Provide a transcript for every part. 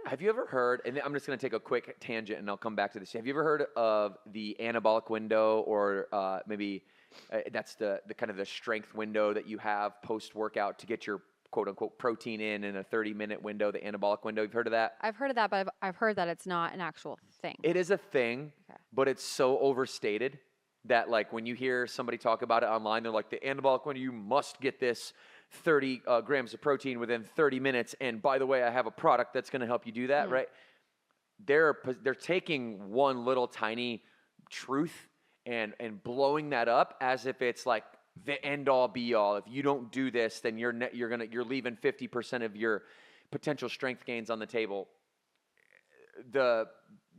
Have you ever heard, and I'm just going to take a quick tangent and I'll come back to this. Have you ever heard of the anabolic window or maybe that's the kind of the strength window that you have post-workout to get your quote unquote protein in a 30-minute window, the anabolic window? You've heard of that? I've heard of that, but I've heard that it's not an actual thing. It is a thing, Okay. but it's so overstated that like when you hear somebody talk about it online, they're like, the anabolic window, you must get this 30 grams of protein within 30 minutes. And by the way, I have a product that's going to help you do that, right? They're taking one little tiny truth and blowing that up as if it's like the end all be all. If you don't do this, then you're leaving 50% of your potential strength gains on the table.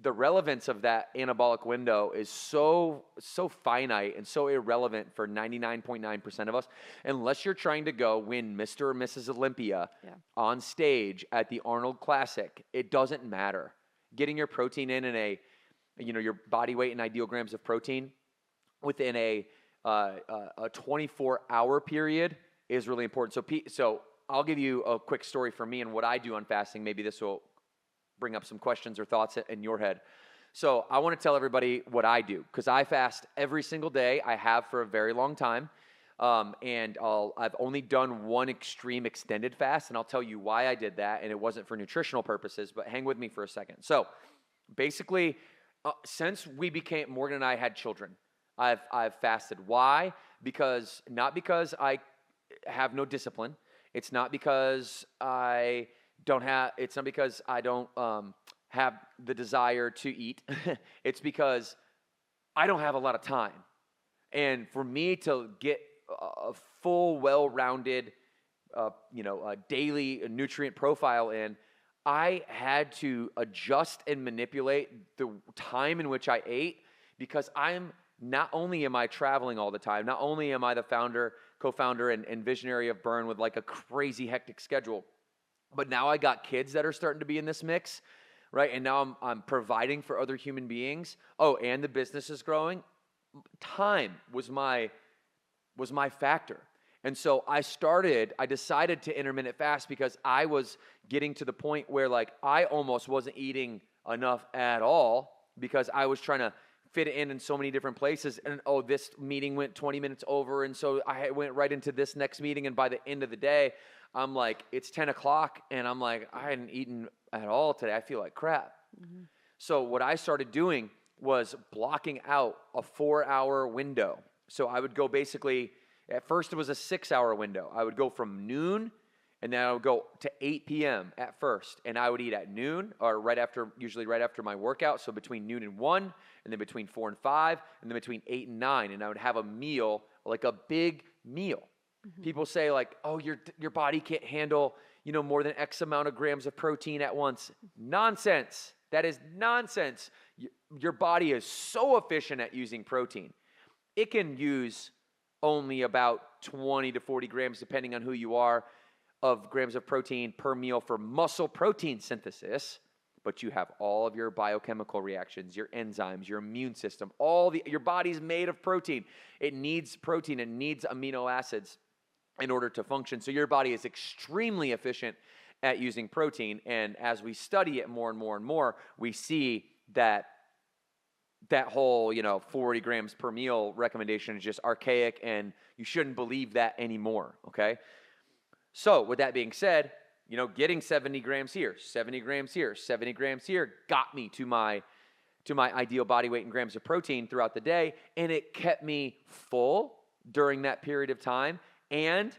The relevance of that anabolic window is so finite and so irrelevant for 99.9% of us, unless you're trying to go win Mr. or Mrs. Olympia on stage at the Arnold Classic. It doesn't matter. Getting your protein in your body weight in ideal grams of protein within a 24-hour period is really important. So I'll give you a quick story for me and what I do on fasting. Maybe this will bring up some questions or thoughts in your head. So I want to tell everybody what I do, because I fast every single day. I have for a very long time. And I've only done one extreme extended fast, and I'll tell you why I did that, and it wasn't for nutritional purposes, but hang with me for a second. So basically, since Morgan and I had children, I've fasted. Why? Not because I have no discipline. It's not because it's not because I don't have the desire to eat. It's because I don't have a lot of time. And for me to get a full, well-rounded, daily nutrient profile in, I had to adjust and manipulate the time in which I ate, because not only am I traveling all the time, not only am I the co-founder and visionary of Burn with like a crazy hectic schedule, but now I got kids that are starting to be in this mix, right? And now I'm providing for other human beings. Oh, and the business is growing. Time was my factor. And so I decided to intermittent fast because I was getting to the point where like I almost wasn't eating enough at all, because I was trying to fit it in so many different places. And this meeting went 20 minutes over. And so I went right into this next meeting. And by the end of the day, I'm like, it's 10 o'clock. And I'm like, I hadn't eaten at all today. I feel like crap. Mm-hmm. So what I started doing was blocking out a 4-hour window. So I would go basically, at first it was a 6-hour window. I would go from noon, and then I would go to 8 p.m. at first. And I would eat at noon, or usually right after my workout. So between noon and 1, and then between 4 and 5, and then between 8 and 9. And I would have a meal, like a big meal. Mm-hmm. People say like, oh, your body can't handle, more than X amount of grams of protein at once. Nonsense. That is nonsense. Your body is so efficient at using protein. It can use only about 20 to 40 grams, depending on who you are, of grams of protein per meal for muscle protein synthesis. But you have all of your biochemical reactions, your enzymes, your immune system, your body's made of protein. It needs protein, it needs amino acids in order to function. So your body is extremely efficient at using protein. And as we study it more and more and more, we see that whole, 40 grams per meal recommendation is just archaic, and you shouldn't believe that anymore, okay? So with that being said, getting 70 grams here, 70 grams here, 70 grams here got me to my ideal body weight in grams of protein throughout the day, and it kept me full during that period of time, and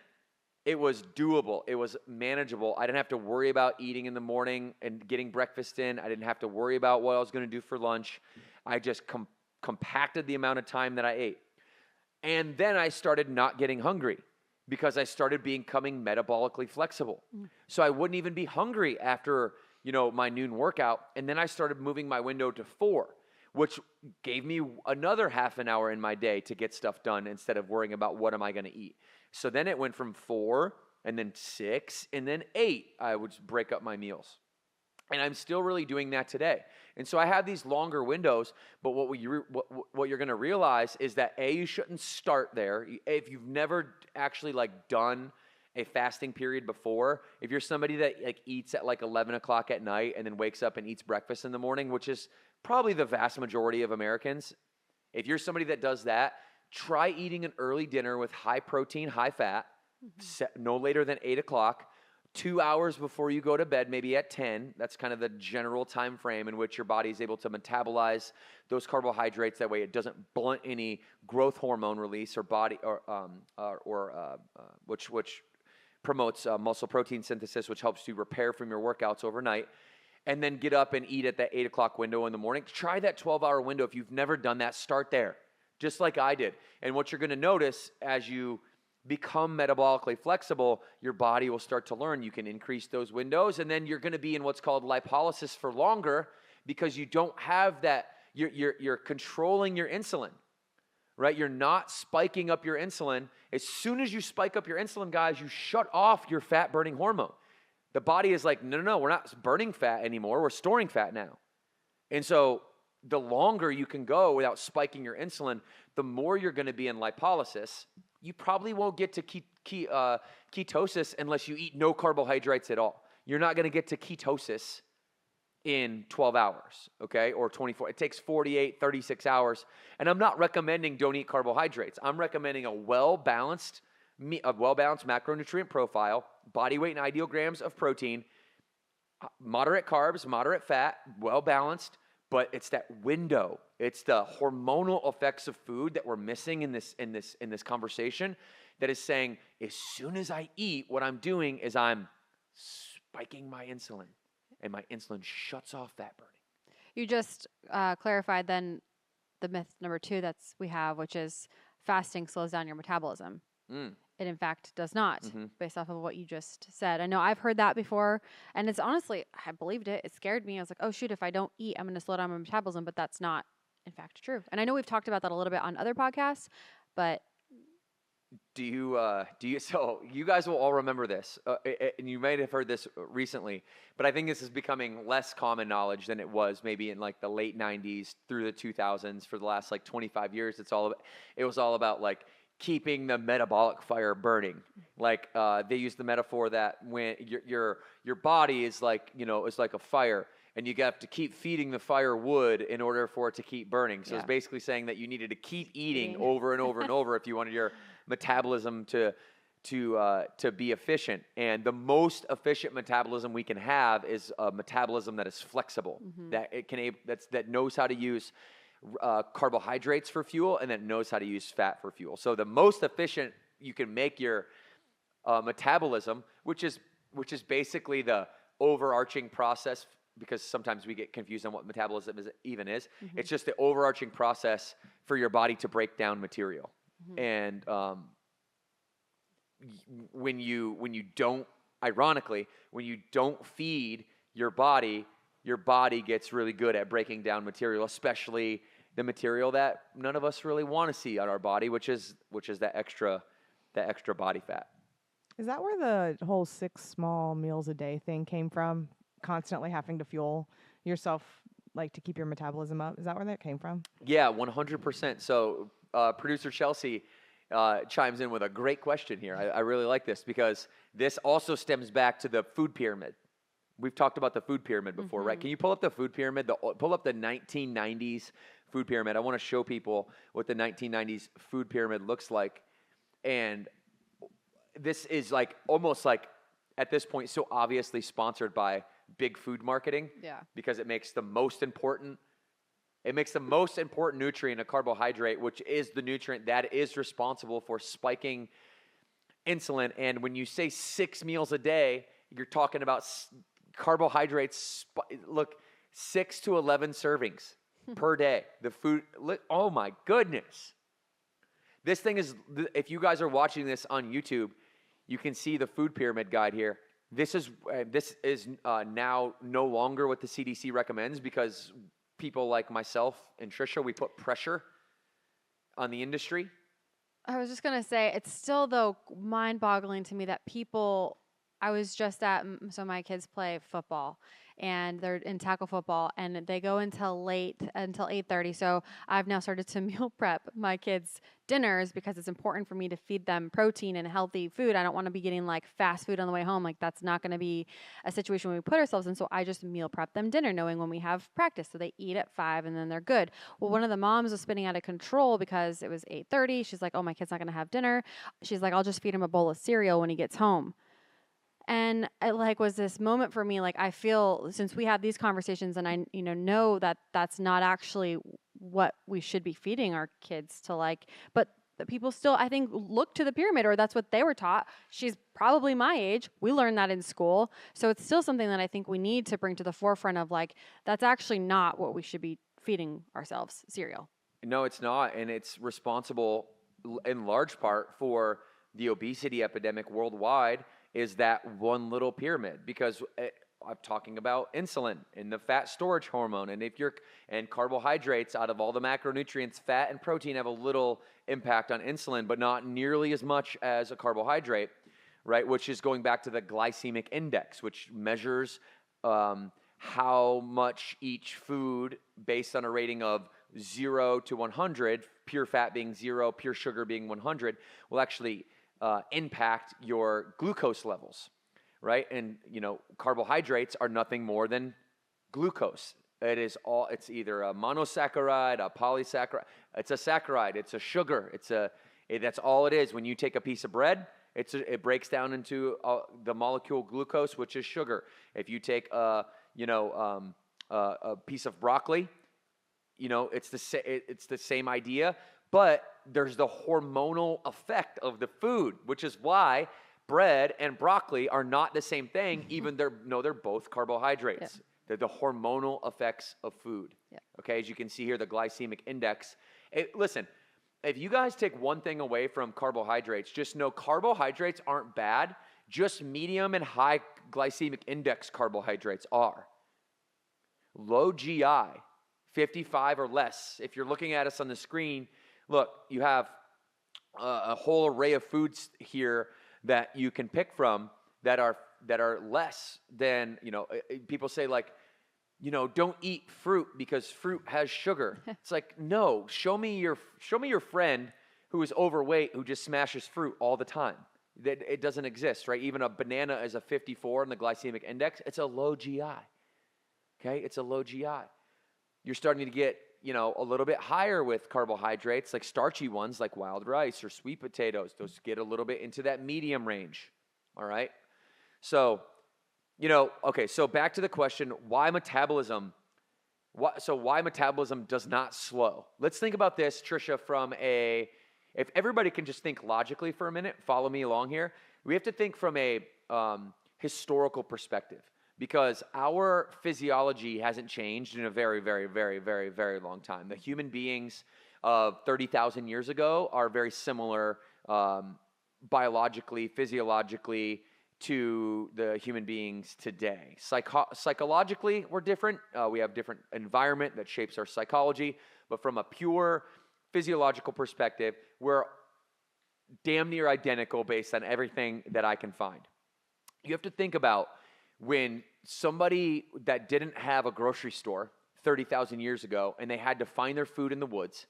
it was doable. It was manageable. I didn't have to worry about eating in the morning and getting breakfast in. I didn't have to worry about what I was going to do for lunch. I just compacted the amount of time that I ate. And then I started not getting hungry, because I started becoming metabolically flexible. So I wouldn't even be hungry after, my noon workout. And then I started moving my window to 4, which gave me another half an hour in my day to get stuff done instead of worrying about what am I going to eat. So then it went from 4, and then 6, and then 8. I would break up my meals. And I'm still really doing that today. And so I have these longer windows, but what you're going to realize is that you shouldn't start there. If you've never actually done a fasting period before. If you're somebody that like eats at like 11 o'clock at night and then wakes up and eats breakfast in the morning, which is probably the vast majority of Americans, if you're somebody that does that, try eating an early dinner with high protein, high fat, no later than 8 o'clock, 2 hours before you go to bed, maybe at 10. That's kind of the general time frame in which your body is able to metabolize those carbohydrates. That way it doesn't blunt any growth hormone release or which promotes muscle protein synthesis, which helps you repair from your workouts overnight. And then get up and eat at that 8 o'clock window in the morning. Try that 12-hour window. If you've never done that, start there, just like I did. And what you're going to notice as you become metabolically flexible, your body will start to learn you can increase those windows, and then you're going to be in what's called lipolysis for longer because you don't have that. You're controlling your insulin, right? You're not spiking up your insulin. As soon as you spike up your insulin, guys, you shut off your fat-burning hormone. The body is like, no, we're not burning fat anymore. We're storing fat now. And so the longer you can go without spiking your insulin, the more you're going to be in lipolysis. You probably won't get to ketosis unless you eat no carbohydrates at all. You're not going to get to ketosis in 12 hours, okay, or 24. It takes 48, 36 hours. And I'm not recommending don't eat carbohydrates. I'm recommending a well-balanced macronutrient profile, body weight and ideal grams of protein, moderate carbs, moderate fat, well-balanced, but it's that window. It's the hormonal effects of food that we're missing in this conversation that is saying, as soon as I eat, what I'm doing is I'm spiking my insulin, and my insulin shuts off fat burning. You just clarified then the myth number 2 we have, which is fasting slows down your metabolism. It in fact does not, based off of what you just said. I know I've heard that before, and it's honestly, I believed it. It scared me. I was like, oh shoot, if I don't eat, I'm going to slow down my metabolism, but that's not in fact true. And I know we've talked about that a little bit on other podcasts, but so you guys will all remember this, and you might have heard this recently, but I think this is becoming less common knowledge than it was maybe in like the late 90s through the 2000s. For the last like 25 years, it was all about like keeping the metabolic fire burning. Like they use the metaphor that when your body is like, is like a fire, and you have to keep feeding the fire wood in order for it to keep burning. So it's basically saying that you needed to keep eating over and over and over if you wanted your metabolism to be efficient. And the most efficient metabolism we can have is a metabolism that is flexible, that knows how to use carbohydrates for fuel, and that knows how to use fat for fuel. So the most efficient you can make your metabolism, which is basically the overarching process, because sometimes we get confused on what metabolism even is. It's just the overarching process for your body to break down material. And when you don't feed your body gets really good at breaking down material, especially the material that none of us really want to see on our body, which is that extra body fat. Is that where the whole 6 small meals a day thing came from? Constantly having to fuel yourself, like to keep your metabolism up? Is that where that came from? Yeah, 100%. So producer Chelsea chimes in with a great question here. I really like this because this also stems back to the food pyramid. We've talked about the food pyramid before, right? Can you pull up the food pyramid? Pull up the 1990s food pyramid. I want to show people what the 1990s food pyramid looks like. And this is like almost like at this point so obviously sponsored by big food marketing. Yeah. Because it makes the most important nutrient a carbohydrate, which is the nutrient that is responsible for spiking insulin. And when you say 6 meals a day, you're talking about carbohydrates. Look, 6 to 11 servings per day. The food, oh my goodness. This thing is, if you guys are watching this on YouTube, you can see the food pyramid guide here. This is now no longer what the CDC recommends because people like myself and Trisha, we put pressure on the industry. I was just going to say, it's still, though, mind-boggling to me that people, I was just so my kids play football, and they're in tackle football, and they go until 8:30. So I've now started to meal prep my kids' dinners because it's important for me to feed them protein and healthy food. I don't want to be getting like fast food on the way home. Like that's not going to be a situation we put ourselves in. So I just meal prep them dinner, knowing when we have practice. So they eat at 5 and then they're good. Well, one of the moms was spinning out of control because it was 8:30. She's like, oh, my kid's not going to have dinner. She's like, I'll just feed him a bowl of cereal when he gets home. And it like was this moment for me, like I feel since we have these conversations and I, know that that's not actually what we should be feeding our kids to like, but the people still, I think, look to the pyramid, or that's what they were taught. She's probably my age. We learned that in school. So it's still something that I think we need to bring to the forefront of like, that's actually not what we should be feeding ourselves, cereal. No, it's not. And it's responsible in large part for the obesity epidemic worldwide is that one little pyramid, because I'm talking about insulin and the fat storage hormone. And carbohydrates, out of all the macronutrients, fat and protein have a little impact on insulin, but not nearly as much as a carbohydrate, right? Which is going back to the glycemic index, which measures how much each food, based on a rating of 0 to 100, pure fat being 0, pure sugar being 100, will actually impact your glucose levels, right? And, carbohydrates are nothing more than glucose. It's either a monosaccharide, a polysaccharide. It's a saccharide. It's a sugar. That's all it is. When you take a piece of bread, it breaks down into the molecule glucose, which is sugar. If you take a piece of broccoli, it's the same idea, but there's the hormonal effect of the food, which is why bread and broccoli are not the same thing, even they're both carbohydrates. Yeah. They're the hormonal effects of food. Yeah. Okay, as you can see here, the glycemic index. Listen, if you guys take one thing away from carbohydrates, just know carbohydrates aren't bad, just medium and high glycemic index carbohydrates are. Low GI, 55 or less. If you're looking at us on the screen, look, you have a whole array of foods here that you can pick from that are less than, people say like, don't eat fruit because fruit has sugar. It's like, no, show me your friend who is overweight who just smashes fruit all the time. That it doesn't exist, right? Even a banana is a 54 in the glycemic index. It's a low GI. Okay, it's a low GI. You're starting to get, a little bit higher with carbohydrates, like starchy ones like wild rice or sweet potatoes. Those get a little bit into that medium range. All right. So, so back to the question, why metabolism? Why metabolism does not slow? Let's think about this, Trisha, if everybody can just think logically for a minute, follow me along here. We have to think from a historical perspective, because our physiology hasn't changed in a very, very, very, very, very long time. The human beings of 30,000 years ago are very similar biologically, physiologically, to the human beings today. Psychologically, we're different. We have different environment that shapes our psychology. But from a pure physiological perspective, we're damn near identical based on everything that I can find. You have to think about when somebody that didn't have a grocery store 30,000 years ago and they had to find their food in the woods,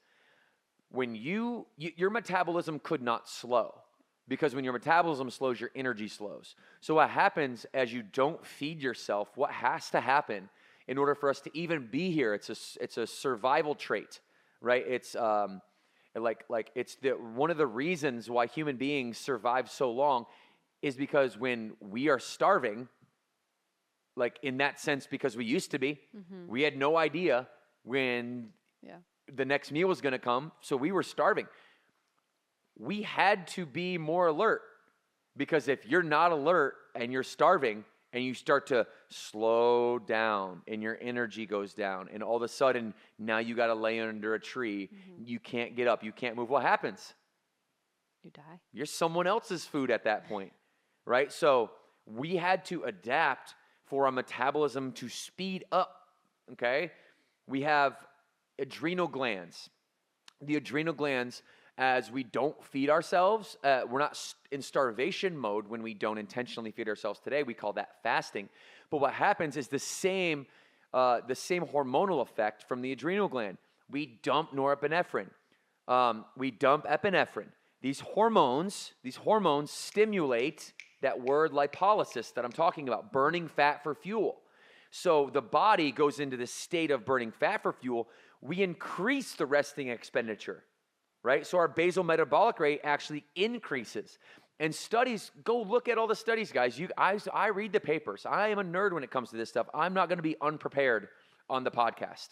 when your metabolism could not slow, because when your metabolism slows, your energy slows. So what happens as you don't feed yourself, what has to happen in order for us to even be here? It's a survival trait, right? It's it's one of the reasons why human beings survive so long is because when we are starving, like in that sense, because we used to be, we had no idea when the next meal was going to come, so we were starving. We had to be more alert, because if you're not alert and you're starving and you start to slow down and your energy goes down and all of a sudden now you got to lay under a tree, you can't get up, you can't move, what happens? You die. You're someone else's food at that point, right? So we had to adapt for our metabolism to speed up, okay? We have adrenal glands. The adrenal glands, as we don't feed ourselves, we're not in starvation mode when we don't intentionally feed ourselves today. We call that fasting. But what happens is the same hormonal effect from the adrenal gland. We dump norepinephrine. We dump epinephrine. These hormones stimulate that word lipolysis that I'm talking about, burning fat for fuel. So the body goes into this state of burning fat for fuel. We increase the resting expenditure, right? So our basal metabolic rate actually increases. And studies, go look at all the studies, guys. I read the papers. I am a nerd when it comes to this stuff. I'm not going to be unprepared on the podcast,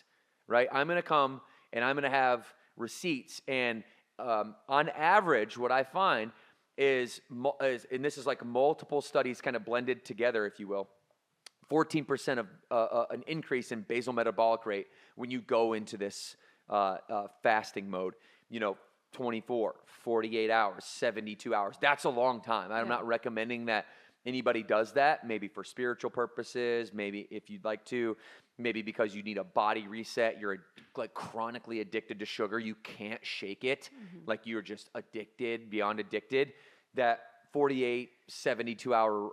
right? I'm going to come and I'm going to have receipts. And on average, what I find is, and this is like multiple studies kind of blended together, if you will, 14% of an increase in basal metabolic rate when you go into this fasting mode. 24, 48 hours, 72 hours. That's a long time. I'm not recommending that anybody does that, maybe for spiritual purposes, maybe if you'd like to, maybe because you need a body reset. You're like chronically addicted to sugar. You can't shake it. Like you're just addicted, beyond addicted. That 48, 72 hour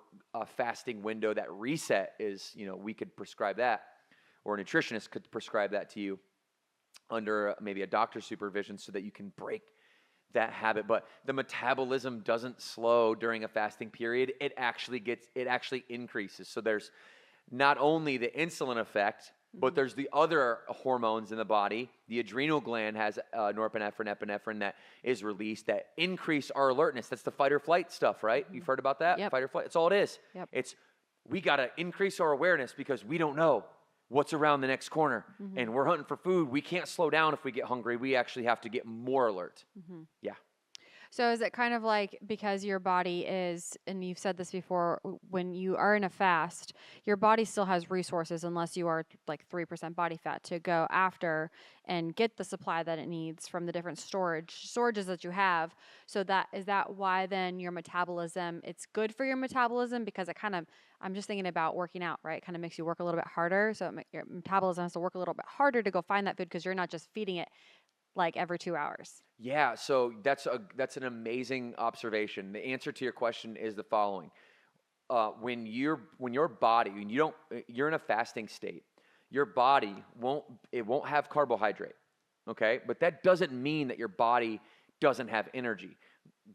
fasting window, that reset is, we could prescribe that, or a nutritionist could prescribe that to you under maybe a doctor's supervision so that you can break that habit. But the metabolism doesn't slow during a fasting period. It actually increases. So there's not only the insulin effect, but there's the other hormones in the body. The adrenal gland has norepinephrine, epinephrine that is released that increase our alertness. That's the fight or flight stuff, right? You've heard about that? Yep. Fight or flight. That's all it is. Yep. We got to increase our awareness because we don't know what's around the next corner. And we're hunting for food. We can't slow down if we get hungry. We actually have to get more alert. Yeah. So is it kind of like, because your body is, and you've said this before, when you are in a fast, your body still has resources, unless you are like 3% body fat, to go after and get the supply that it needs from the different storages that you have. So is that why then your metabolism, it's good for your metabolism, because it kind of, I'm just thinking about working out, right? It kind of makes you work a little bit harder. So your metabolism has to work a little bit harder to go find that food, because you're not just feeding it like every 2 hours. Yeah, so that's an amazing observation. The answer to your question is the following: when you're in a fasting state, your body won't have carbohydrate, okay? But that doesn't mean that your body doesn't have energy.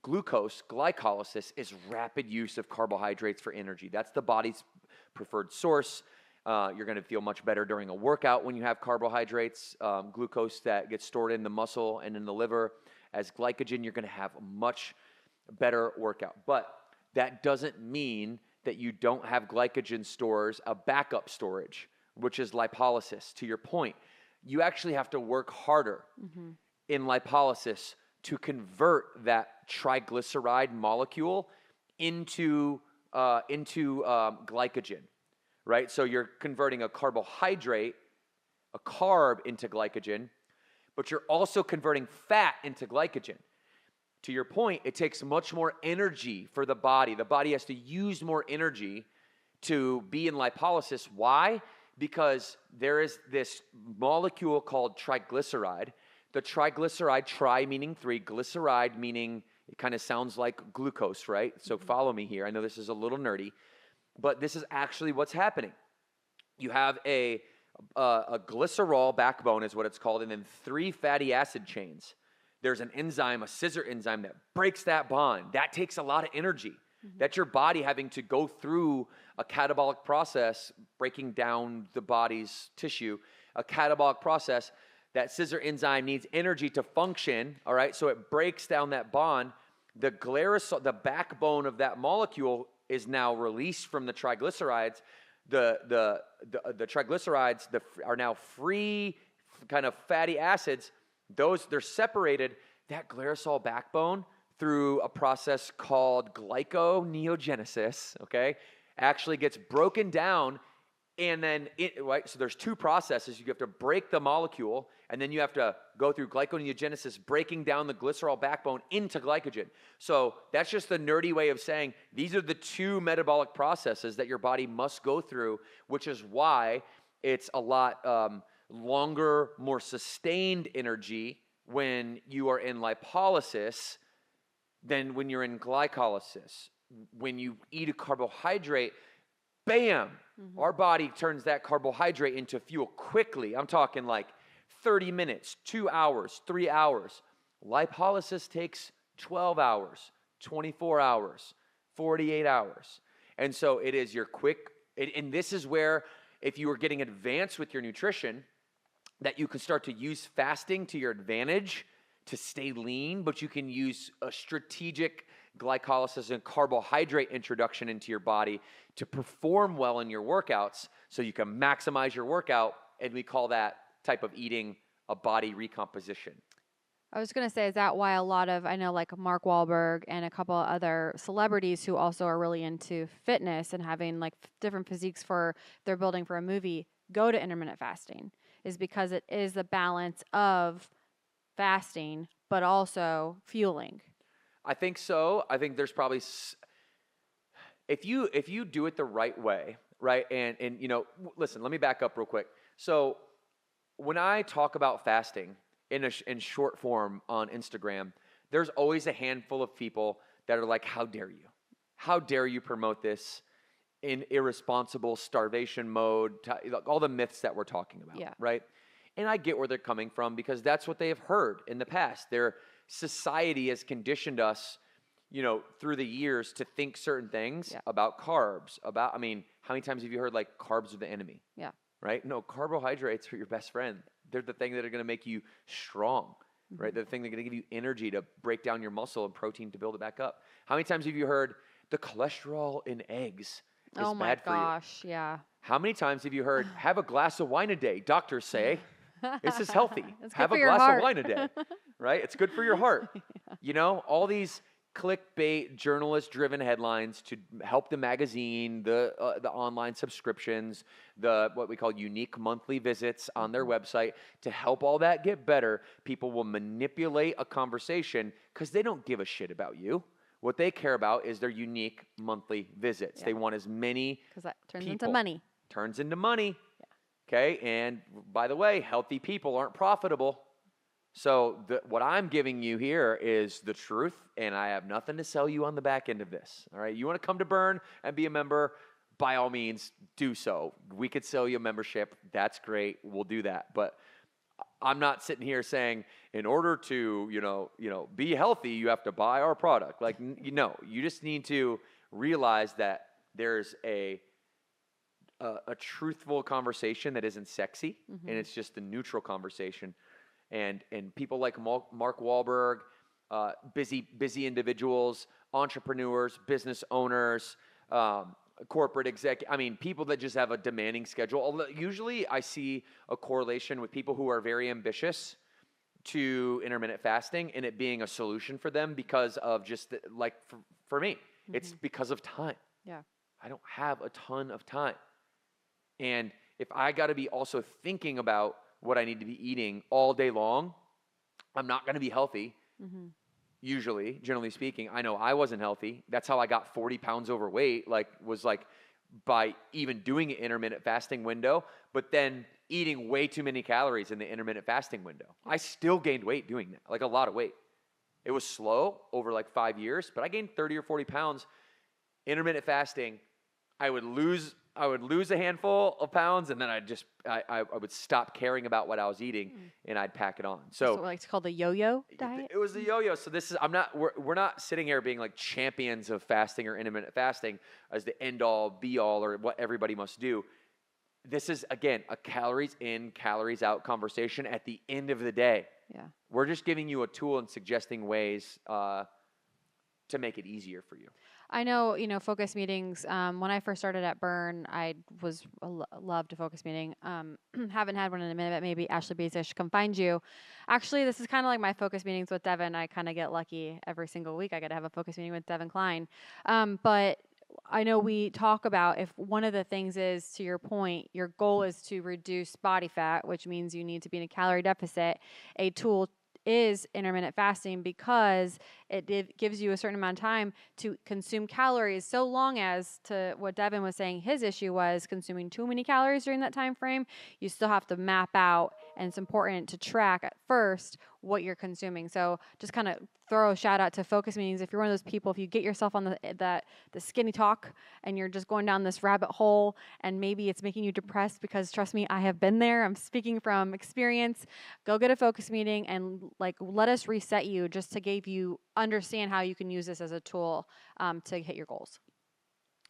Glycolysis is rapid use of carbohydrates for energy. That's the body's preferred source. You're going to feel much better during a workout when you have carbohydrates. Glucose that gets stored in the muscle and in the liver as glycogen, you're going to have a much better workout. But that doesn't mean that you don't have glycogen stores, a backup storage, which is lipolysis. To your point, you actually have to work harder in lipolysis to convert that triglyceride molecule into glycogen. Right? So you're converting a carbohydrate, a carb, into glycogen, but you're also converting fat into glycogen. To your point, it takes much more energy for the body. The body has to use more energy to be in lipolysis. Why? Because there is this molecule called triglyceride. The triglyceride, tri meaning 3, glyceride meaning, it kind of sounds like glucose, right? So follow me here. I know this is a little nerdy, but this is actually what's happening. You have a glycerol backbone is what it's called, and then 3 fatty acid chains. There's an enzyme, a scissor enzyme, that breaks that bond. That takes a lot of energy. That's your body having to go through a catabolic process, breaking down the body's tissue, a catabolic process. That scissor enzyme needs energy to function, all right? So it breaks down that bond. The backbone of that molecule is now released from the triglycerides. The triglycerides are now free kind of fatty acids. They're separated. That glycerol backbone, through a process called glyconeogenesis, okay, actually gets broken down. And then, right, so there's 2 processes. You have to break the molecule, and then you have to go through glyconeogenesis, breaking down the glycerol backbone into glycogen. So that's just the nerdy way of saying these are the 2 metabolic processes that your body must go through, which is why it's a lot longer, more sustained energy when you are in lipolysis than when you're in glycolysis. When you eat a carbohydrate, bam, our body turns that carbohydrate into fuel quickly. I'm talking like 30 minutes, 2 hours, 3 hours. Lipolysis takes 12 hours, 24 hours, 48 hours. And so it is your quick, and this is where if you are getting advanced with your nutrition, that you can start to use fasting to your advantage to stay lean, but you can use a strategic glycolysis and carbohydrate introduction into your body to perform well in your workouts so you can maximize your workout, and we call that type of eating a body recomposition. I was going to say, is that why a lot of, I know like Mark Wahlberg and a couple of other celebrities who also are really into fitness and having like different physiques for they're building for a movie go to intermittent fasting, is because it is the balance of fasting but also fueling. I think so. I think there's probably if you do it the right way, right? And you know, listen, let me back up real quick. So when I talk about fasting in short form on Instagram, there's always a handful of people that are like, how dare you? How dare you promote this in irresponsible starvation mode, all the myths that we're talking about, right? And I get where they're coming from because that's what they have heard in the past. Their society has conditioned us, you know, through the years to think certain things about carbs, about, I mean, how many times have you heard like carbs are the enemy? Yeah. Right? No, carbohydrates are your best friend. They're the thing that are going to make you strong, right? They're the thing that are going to give you energy to break down your muscle and protein to build it back up. How many times have you heard the cholesterol in eggs is bad for you? Oh my gosh, yeah. How many times have you heard, have a glass of wine a day? Doctors say, this is healthy. Have a glass of wine a day, right? It's good for your heart. You know, all these clickbait, journalist-driven headlines to help the magazine, the online subscriptions, the what we call unique monthly visits on their website to help all that get better. People will manipulate a conversation because they don't give a shit about you. What they care about is their unique monthly visits. They want as many because that turns people. into money. Turns into money. Okay, and by the way, healthy people aren't profitable. So what I'm giving you here is the truth, and I have nothing to sell you on the back end of this. All right, you want to come to Burn and be a member, by all means, do so. We could sell you a membership. That's great. We'll do that. But I'm not sitting here saying in order to, you know, be healthy, you have to buy our product. Like, you just need to realize that there's a truthful conversation that isn't sexy, and it's just a neutral conversation. And people like Mark Wahlberg, busy individuals, entrepreneurs, business owners, corporate exec. I mean, people that just have a demanding schedule. Usually, I see a correlation with people who are very ambitious to intermittent fasting and it being a solution for them because of just for me, it's because of time. Yeah, I don't have a ton of time. And if I got to be also thinking about what I need to be eating all day long, I'm not going to be healthy. Usually, generally speaking, I know I wasn't healthy. That's how I got 40 pounds overweight, was by even doing an intermittent fasting window, but then eating way too many calories in the intermittent fasting window. I still gained weight doing that, like a lot of weight. It was slow over like 5 years, but I gained 30 or 40 pounds. Intermittent fasting, I would lose a handful of pounds, and then I would stop caring about what I was eating, and I'd pack it on. So what it's called the yo-yo diet. It was the yo-yo. So this is we're not sitting here being like champions of fasting or intermittent fasting as the end all be all or what everybody must do. This is again a calories in, calories out conversation at the end of the day. Yeah, we're just giving you a tool and suggesting ways to make it easier for you. I know, focus meetings. When I first started at Burn, I loved a focus meeting. Haven't had one in a minute, but maybe Ashley Bezos should come find you. Actually, this is kind of like my focus meetings with Devin. I kind of get lucky every single week. I get to have a focus meeting with Devin Klein. But I know we talk about if one of the things is, to your point, your goal is to reduce body fat, which means you need to be in a calorie deficit. A tool is intermittent fasting because It gives you a certain amount of time to consume calories, so long as, to what Devin was saying, his issue was consuming too many calories during that time frame. You still have to map out, and it's important to track at first what you're consuming. So just kind of throw a shout out to focus meetings. If you're one of those people, if you get yourself on the skinny talk and you're just going down this rabbit hole, and maybe it's making you depressed, because trust me, I have been there. I'm speaking from experience. Go get a focus meeting and like let us reset you, just to give you understand how you can use this as a tool to hit your goals.